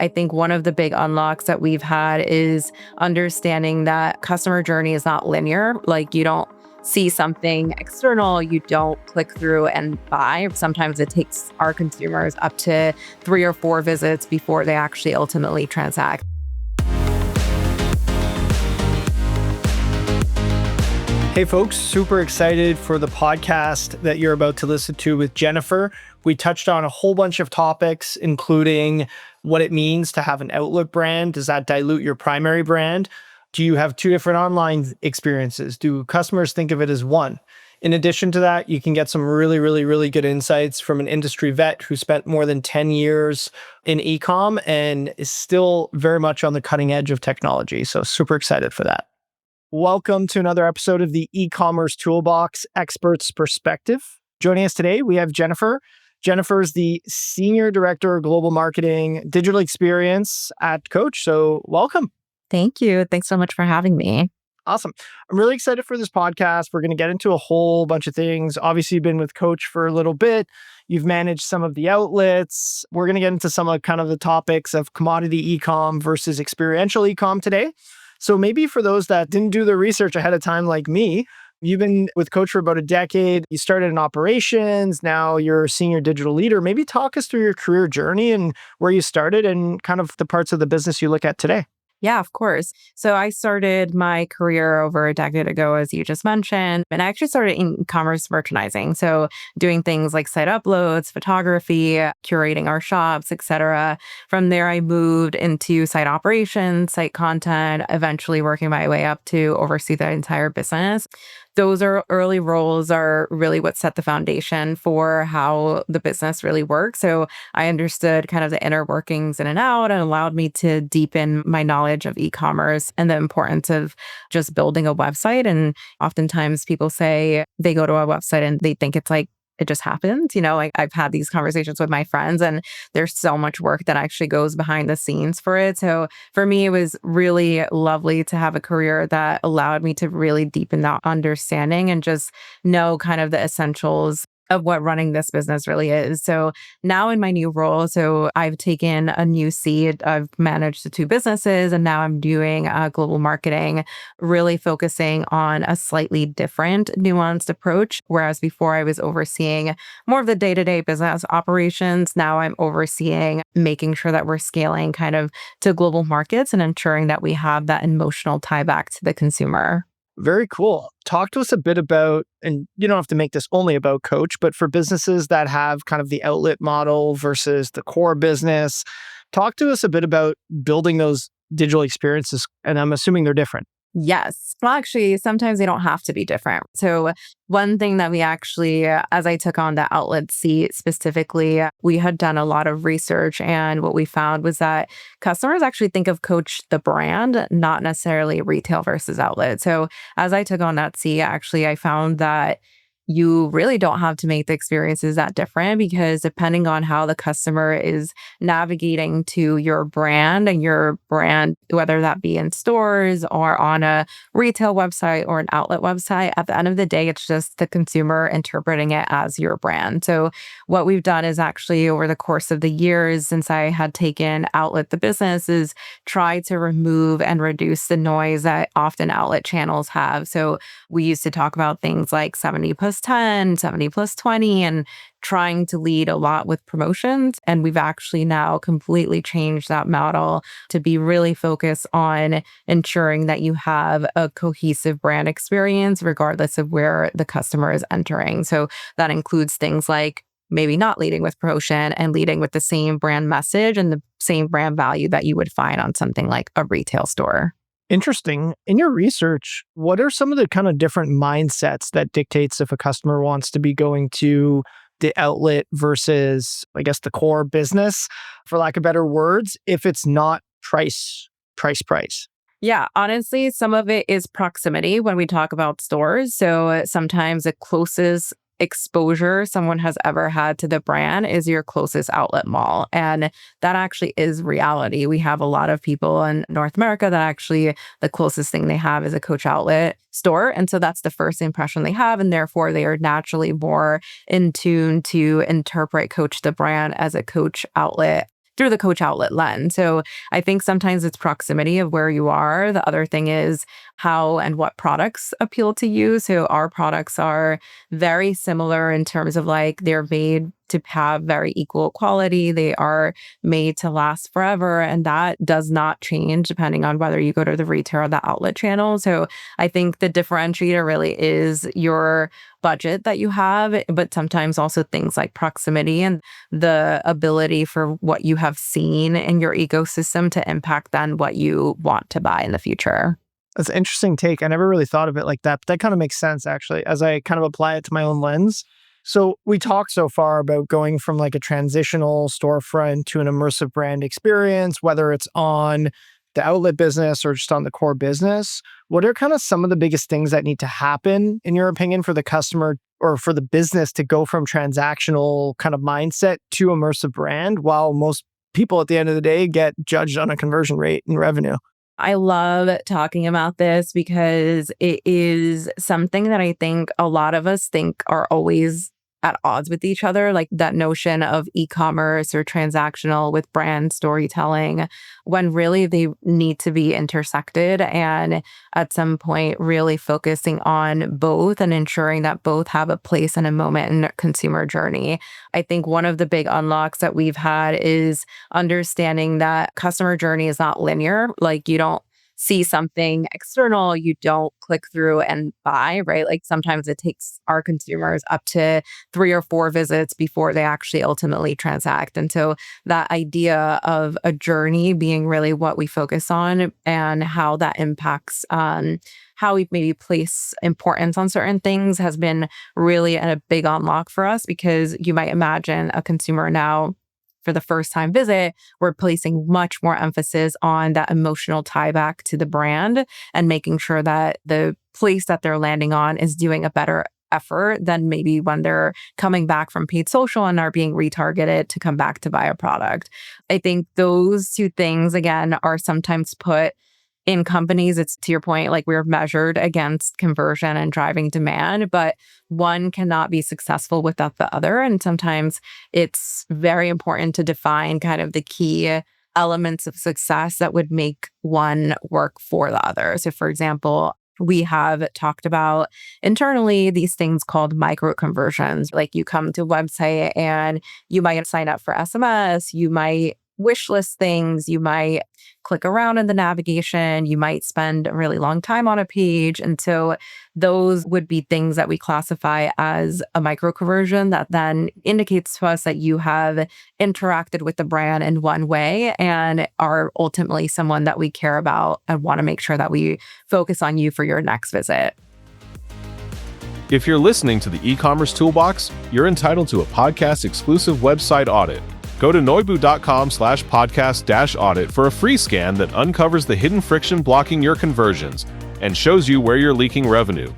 I think one of the big unlocks that we've had is understanding that customer journey is not linear. Like you don't see something external, you don't click through and buy. Sometimes it takes our consumers up to 3 or 4 visits before they actually ultimately transact. Hey folks, super excited for the podcast that you're about to listen to with Jennifer. We touched on a whole bunch of topics, including what it means to have an outlet brand. Does that dilute your primary brand? Do you have 2 different online experiences? Do customers think of it as one? In addition to that, you can get some really good insights from an industry vet who spent more than 10 years in e-com and is still very much on the cutting edge of technology. So super excited for that. Welcome to another episode of the e-commerce toolbox expert's perspective. Joining us today, we have Jennifer. Jennifer is the Senior Director of Global Marketing Digital Experience at Coach. So welcome. Thank you. Thanks so much for having me. Awesome. I'm really excited for this podcast. We're going to get into a whole bunch of things. Obviously, you've been with Coach for a little bit. You've managed some of the outlets. We're going to get into some of kind of the topics of commodity e-com versus experiential e-com today. So maybe for those that didn't do the research ahead of time like me, you've been with Coach for about a decade. You started in operations. Now you're a senior digital leader. Maybe talk us through your career journey and where you started and kind of the parts of the business you look at today. Yeah, of course. So I started my career over a decade ago, as you just mentioned, and I actually started in e-commerce merchandising. So doing things like site uploads, photography, curating our shops, etc. From there, I moved into site operations, site content, eventually working my way up to oversee the entire business. Those early roles are really what set the foundation for how the business really works. So I understood kind of the inner workings in and out and allowed me to deepen my knowledge of e-commerce and the importance of just building a website. And oftentimes people say they go to a website and they think it's like, it just happens. Like I've had these conversations with my friends and there's so much work that actually goes behind the scenes for it. So for me, it was really lovely to have a career that allowed me to really deepen that understanding and just know kind of the essentials of what running this business really is. So now in my new role, so I've taken a new seat. I've managed the 2 businesses and now I'm doing global marketing, really focusing on a slightly different nuanced approach. Whereas before I was overseeing more of the day-to-day business operations, now I'm overseeing making sure that we're scaling kind of to global markets and ensuring that we have that emotional tie back to the consumer. Very cool. Talk to us a bit about, and you don't have to make this only about Coach, but for businesses that have kind of the outlet model versus the core business, talk to us a bit about building those digital experiences. And I'm assuming they're different. Yes. Well, actually, sometimes they don't have to be different. So one thing that we actually, as I took on the outlet seat specifically, we had done a lot of research. And what we found was that customers actually think of Coach the brand, not necessarily retail versus outlet. So as I took on that seat, actually, I found that you really don't have to make the experiences that different because depending on how the customer is navigating to your brand and your brand, whether that be in stores or on a retail website or an outlet website, at the end of the day, it's just the consumer interpreting it as your brand. So what we've done is actually over the course of the years since I had taken outlet the business is try to remove and reduce the noise that often outlet channels have. So we used to talk about things like 70+10, 70+20, and trying to lead a lot with promotions. And we've actually now completely changed that model to be really focused on ensuring that you have a cohesive brand experience, regardless of where the customer is entering. So that includes things like maybe not leading with promotion and leading with the same brand message and the same brand value that you would find on something like a retail store. Interesting. In your research, what are some of the kind of different mindsets that dictates if a customer wants to be going to the outlet versus, I guess, the core business, for lack of better words, if it's not price? Yeah, honestly, some of it is proximity when we talk about stores. So sometimes the closest exposure someone has ever had to the brand is your closest outlet mall. And that actually is reality. We have a lot of people in North America that actually the closest thing they have is a Coach outlet store. And so that's the first impression they have. And therefore, they are naturally more in tune to interpret Coach the brand as a Coach outlet through the coach outlet lens. So I think sometimes it's proximity of where you are. The other thing is how and what products appeal to you. So our products are very similar in terms of like they're made to have very equal quality. They are made to last forever. And that does not change depending on whether you go to the retail or the outlet channel. So I think the differentiator really is your budget that you have, but sometimes also things like proximity and the ability for what you have seen in your ecosystem to impact then what you want to buy in the future. That's an interesting take. I never really thought of it like that, but that kind of makes sense actually, as I kind of apply it to my own lens. So we talked so far about going from like a transitional storefront to an immersive brand experience, whether it's on the outlet business or just on the core business. What are kind of some of the biggest things that need to happen, in your opinion, for the customer or for the business to go from transactional kind of mindset to immersive brand, while most people at the end of the day get judged on a conversion rate and revenue? I love talking about this because it is something that I think a lot of us think are always at odds with each other, like that notion of e-commerce or transactional with brand storytelling, when really they need to be intersected and at some point really focusing on both and ensuring that both have a place and a moment in a consumer journey. I think one of the big unlocks that we've had is understanding that customer journey is not linear. Like you don't see something external, you don't click through and buy, right? Like sometimes it takes our consumers up to 3 or 4 visits before they actually ultimately transact. And so that idea of a journey being really what we focus on and how that impacts how we maybe place importance on certain things has been really a big unlock for us, because you might imagine a consumer now for the first time visit, we're placing much more emphasis on that emotional tie back to the brand and making sure that the place that they're landing on is doing a better effort than maybe when they're coming back from paid social and are being retargeted to come back to buy a product. I think those two things, again, are sometimes put in companies. It's to your point, like we're measured against conversion and driving demand, but one cannot be successful without the other. And sometimes it's very important to define kind of the key elements of success that would make one work for the other. So, for example, we have talked about internally these things called micro conversions. Like you come to a website and you might sign up for SMS, you might wish list things, you might click around in the navigation, you might spend a really long time on a page. And so those would be things that we classify as a micro conversion that then indicates to us that you have interacted with the brand in one way and are ultimately someone that we care about and want to make sure that we focus on you for your next visit. If you're listening to the e-commerce toolbox, you're entitled to a podcast exclusive website audit. Go to noibu.com/podcast-audit for a free scan that uncovers the hidden friction blocking your conversions and shows you where you're leaking revenue.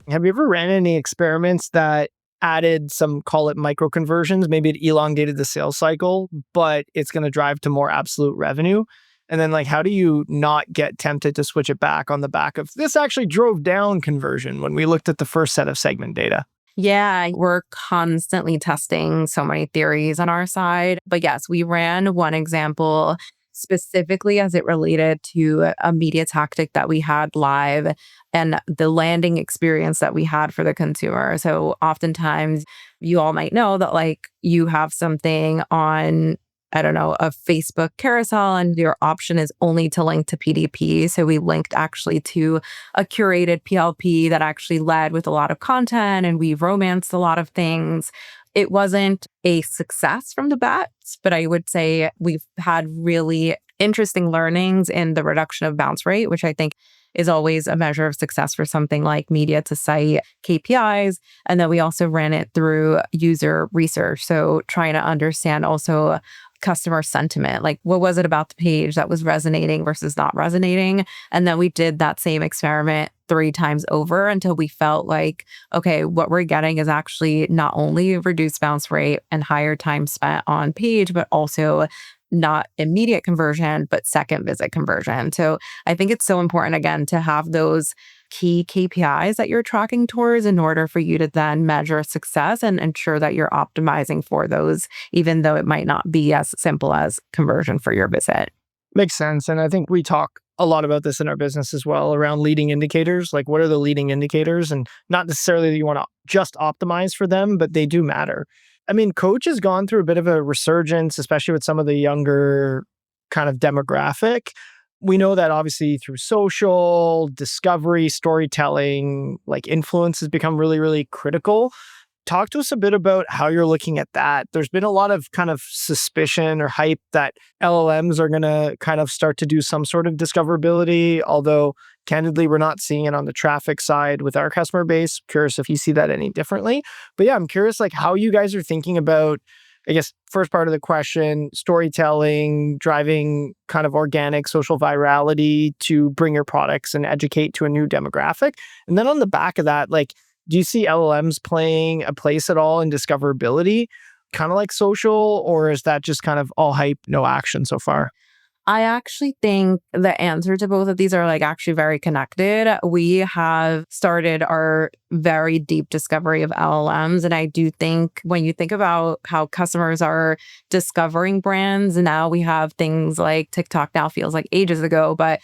Have you ever ran any experiments that added some, call it micro conversions? Maybe it elongated the sales cycle, but it's going to drive to more absolute revenue. And then like, how do you not get tempted to switch it back on the back of this actually drove down conversion when we looked at the first set of segment data? Yeah, we're constantly testing so many theories on our side. But yes, we ran one example specifically as it related to a media tactic that we had live and the landing experience that we had for the consumer. So oftentimes you all might know that like you have something on, I don't know, a Facebook carousel and your option is only to link to PDP. So we linked actually to a curated PLP that actually led with a lot of content and we've romanced a lot of things. It wasn't a success from the bat, but I would say we've had really interesting learnings in the reduction of bounce rate, which I think is always a measure of success for something like media to site KPIs. And then we also ran it through user research. So trying to understand also customer sentiment, like what was it about the page that was resonating versus not resonating? And then we did that same experiment 3 times over until we felt like, okay, what we're getting is actually not only reduced bounce rate and higher time spent on page, but also not immediate conversion, but second visit conversion. So I think it's so important, again, to have those key KPIs that you're tracking towards in order for you to then measure success and ensure that you're optimizing for those, even though it might not be as simple as conversion for your visit. Makes sense. And I think we talk a lot about this in our business as well around leading indicators. Like, what are the leading indicators? And not necessarily that you want to just optimize for them, but they do matter. I mean, Coach has gone through a bit of a resurgence, especially with some of the younger kind of demographic. We know that obviously through social, discovery, storytelling, like influence has become really, really critical. Talk to us a bit about how you're looking at that. There's been a lot of kind of suspicion or hype that LLMs are going to kind of start to do some sort of discoverability, although candidly, we're not seeing it on the traffic side with our customer base. Curious if you see that any differently. But yeah, I'm curious like how you guys are thinking about, I guess, first part of the question, storytelling, driving kind of organic social virality to bring your products and educate to a new demographic. And then on the back of that, like, do you see LLMs playing a place at all in discoverability, kind of like social, or is that just kind of all hype, no action so far? I actually think the answer to both of these are like actually very connected. We have started our very deep discovery of LLMs. And I do think when you think about how customers are discovering brands, now we have things like TikTok now feels like ages ago, but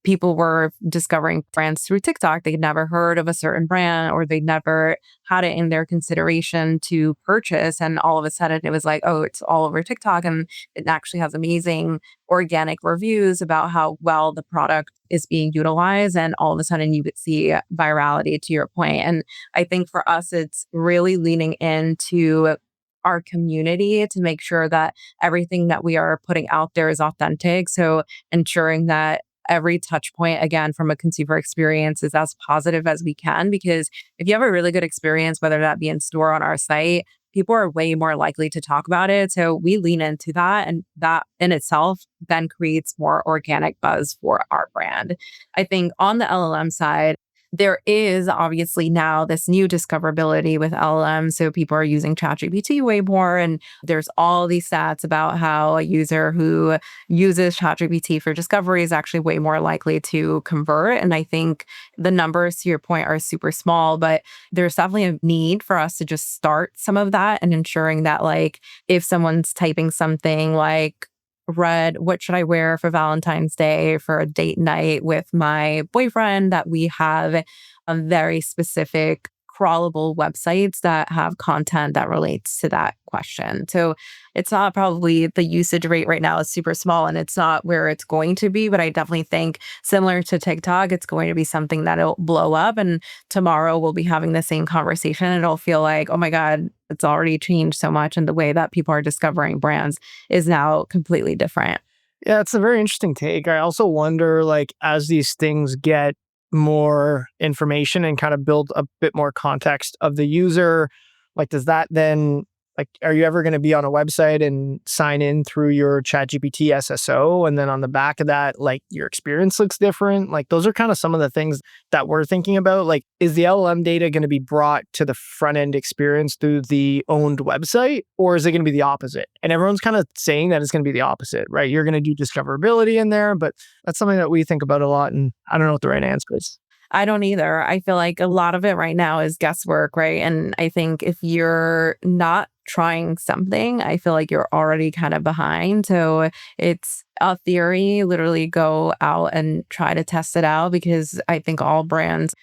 people were discovering brands through TikTok. They'd never heard of a certain brand or they'd never had it in their consideration to purchase. And all of a sudden it was like, oh, it's all over TikTok. And it actually has amazing organic reviews about how well the product is being utilized. And all of a sudden you could see virality to your point. And I think for us, it's really leaning into our community to make sure that everything that we are putting out there is authentic. So ensuring that every touch point, again, from a consumer experience is as positive as we can. Because if you have a really good experience, whether that be in store or on our site, people are way more likely to talk about it. So we lean into that. And that in itself then creates more organic buzz for our brand. I think on the LLM side, there is obviously now this new discoverability with LLM. So people are using ChatGPT way more. And there's all these stats about how a user who uses ChatGPT for discovery is actually way more likely to convert. And I think the numbers, to your point, are super small, but there's definitely a need for us to just start some of that and ensuring that, like, if someone's typing something like, what should I wear for Valentine's Day for a date night with my boyfriend, that we have a very specific crawlable websites that have content that relates to that question. So it's not probably the usage rate right now is super small and it's not where it's going to be, but I definitely think similar to TikTok, it's going to be something that'll blow up and tomorrow we'll be having the same conversation. It'll feel like, oh my God, it's already changed so much and the way that people are discovering brands is now completely different. Yeah, it's a very interesting take. I also wonder, like, as these things get more information and kind of build a bit more context of the user, like, does that then, like, are you ever going to be on a website and sign in through your ChatGPT SSO? And then on the back of that, like, your experience looks different. Like, those are kind of some of the things that we're thinking about. Like, is the LLM data going to be brought to the front end experience through the owned website, or is it going to be the opposite? And everyone's kind of saying that it's going to be the opposite, right? You're going to do discoverability in there, but that's something that we think about a lot. And I don't know what the right answer is. I don't either. I feel like a lot of it right now is guesswork, right? And I think if you're not trying something, I feel like you're already kind of behind. So it's a theory, literally go out and try to test it out because I think all brands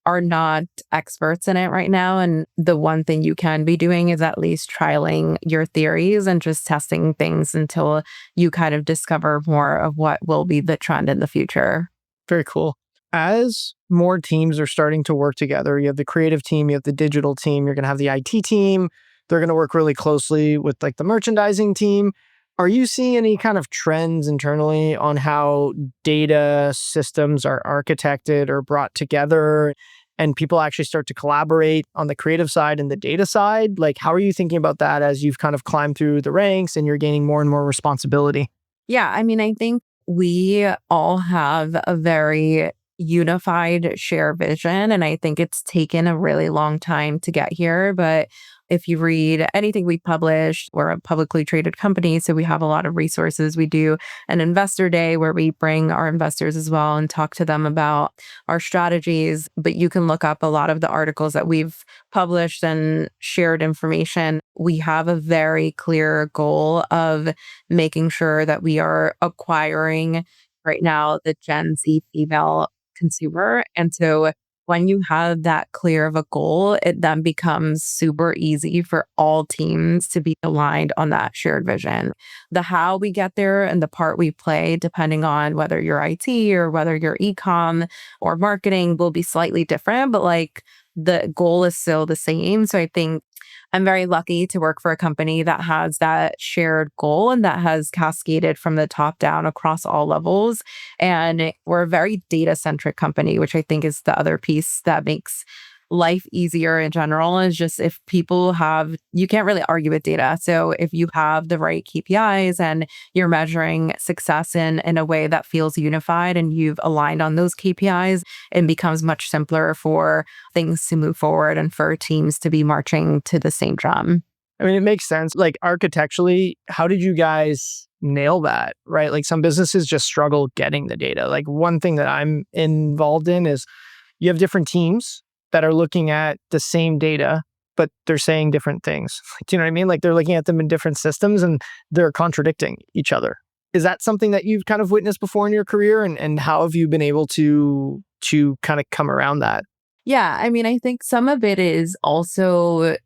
are not experts in it right now. And the one thing you can be doing is at least trialing your theories and just testing things until you kind of discover more of what will be the trend in the future. Very cool. As more teams are starting to work together, you have the creative team, you have the digital team, you're going to have the IT team. They're going to work really closely with like the merchandising team. Are you seeing any kind of trends internally on how data systems are architected or brought together and people actually start to collaborate on the creative side and the data side? Like, how are you thinking about that as you've kind of climbed through the ranks and you're gaining more and more responsibility? Yeah, I mean, I think we all have a very unified share vision. And I think it's taken a really long time to get here. But If you read anything we publish, we're a publicly traded company, so we have a lot of resources. We do an investor day where we bring our investors as well and talk to them about our strategies. But you can look up a lot of the articles that we've published and shared information. We have a very clear goal of making sure that we are acquiring right now the Gen Z female consumer. And so when you have that clear of a goal, it then becomes super easy for all teams to be aligned on that shared vision. The how we get there and the part we play, depending on whether you're IT or whether you're ecom or marketing, will be slightly different, but like the goal is still the same. So I think I'm very lucky to work for a company that has that shared goal and that has cascaded from the top down across all levels. And we're a very data centric company, which I think is the other piece that makes life easier in general. Is just if people have, you can't really argue with data. So if you have the right KPIs and you're measuring success in a way that feels unified and you've aligned on those KPIs, it becomes much simpler for things to move forward and for teams to be marching to the same drum. I mean, it makes sense. Like architecturally, how did you guys nail that, right? Like some businesses just struggle getting the data. Like one thing that I'm involved in is you have different teams that are looking at the same data, but they're saying different things. Do you know what I mean? Like they're looking at them in different systems and they're contradicting each other. Is that something that you've kind of witnessed before in your career? And how have you been able to kind of come around that? Yeah, I mean, I think some of it is also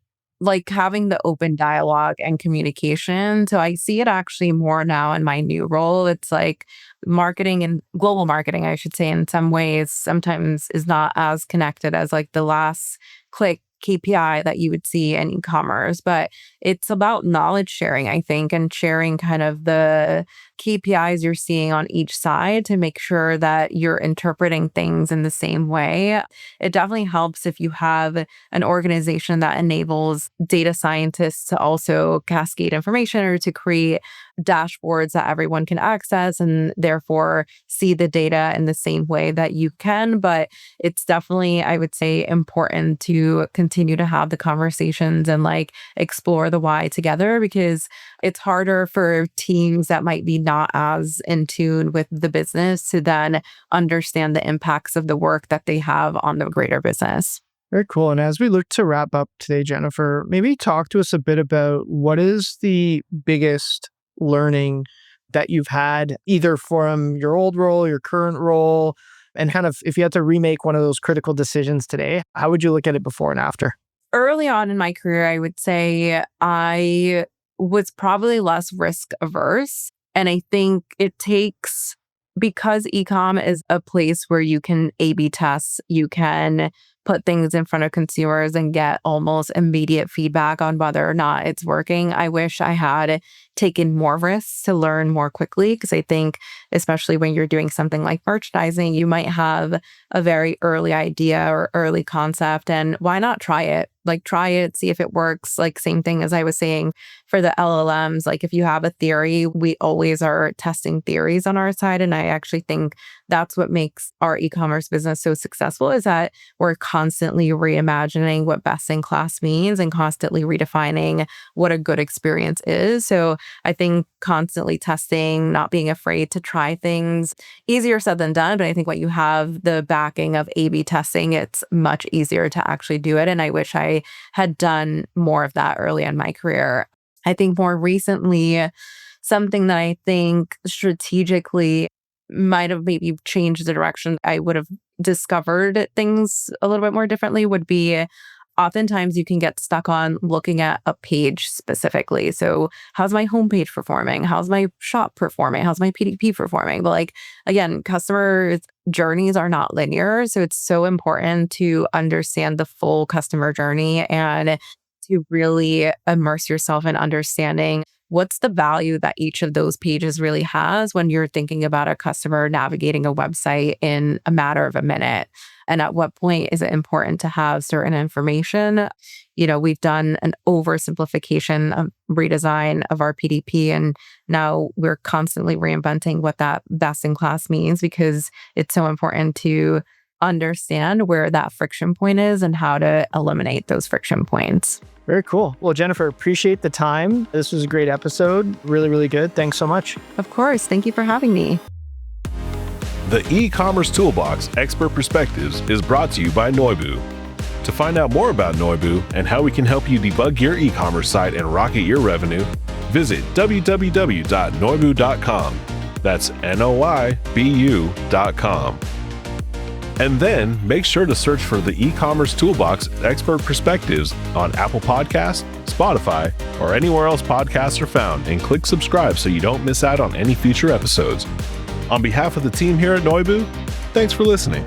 like having the open dialogue and communication. So I see it actually more now in my new role. It's like marketing and global marketing, I should say, in some ways, sometimes is not as connected as like the last click KPI that you would see in e-commerce, but it's about knowledge sharing, I think, and sharing kind of the KPIs you're seeing on each side to make sure that you're interpreting things in the same way. It definitely helps if you have an organization that enables data scientists to also cascade information or to create dashboards that everyone can access and therefore see the data in the same way that you can. But it's definitely, I would say, important to continue to have the conversations and like explore the why together, because it's harder for teams that might be not as in tune with the business to then understand the impacts of the work that they have on the greater business. Very cool. And as we look to wrap up today, Jennifer, maybe talk to us a bit about what is the biggest learning that you've had either from your old role, your current role, and kind of if you had to remake one of those critical decisions today, how would you look at it before and after? Early on in my career, I would say I was probably less risk averse. And I think it takes, because ecom is a place where you can A/B test, you can put things in front of consumers and get almost immediate feedback on whether or not it's working. I wish I had taken more risks to learn more quickly, because I think, especially when you're doing something like merchandising, you might have a very early idea or early concept, and why not try it? Like try it, see if it works. Like same thing as I was saying for the LLMs, like if you have a theory, we always are testing theories on our side. And I actually think that's what makes our e-commerce business so successful, is that we're constantly reimagining what best in class means and constantly redefining what a good experience is. So I think constantly testing, not being afraid to try things, easier said than done. But I think when you have the backing of A/B testing, it's much easier to actually do it. And I wish I had done more of that early in my career. I think more recently, something that I think strategically might have maybe changed the direction I would have discovered things a little bit more differently would be, oftentimes you can get stuck on looking at a page specifically. So how's my homepage performing? How's my shop performing? How's my PDP performing? But like, again, customer journeys are not linear. So it's so important to understand the full customer journey and to really immerse yourself in understanding what's the value that each of those pages really has when you're thinking about a customer navigating a website in a matter of a minute. And at what point is it important to have certain information? You know, we've done an oversimplification of redesign of our PDP, and now we're constantly reinventing what that best in class means, because it's so important to understand where that friction point is and how to eliminate those friction points. Very cool. Well, Jennifer, appreciate the time. This was a great episode. Really, really good. Thanks so much. Of course. Thank you for having me. The e-commerce toolbox Expert Perspectives is brought to you by Noibu. To find out more about Noibu and how we can help you debug your e-commerce site and rocket your revenue, visit www.noibu.com. That's noibu.com. And then make sure to search for the e-commerce toolbox Expert Perspectives on Apple Podcasts, Spotify, or anywhere else podcasts are found, and click subscribe so you don't miss out on any future episodes. On behalf of the team here at Noibu, thanks for listening.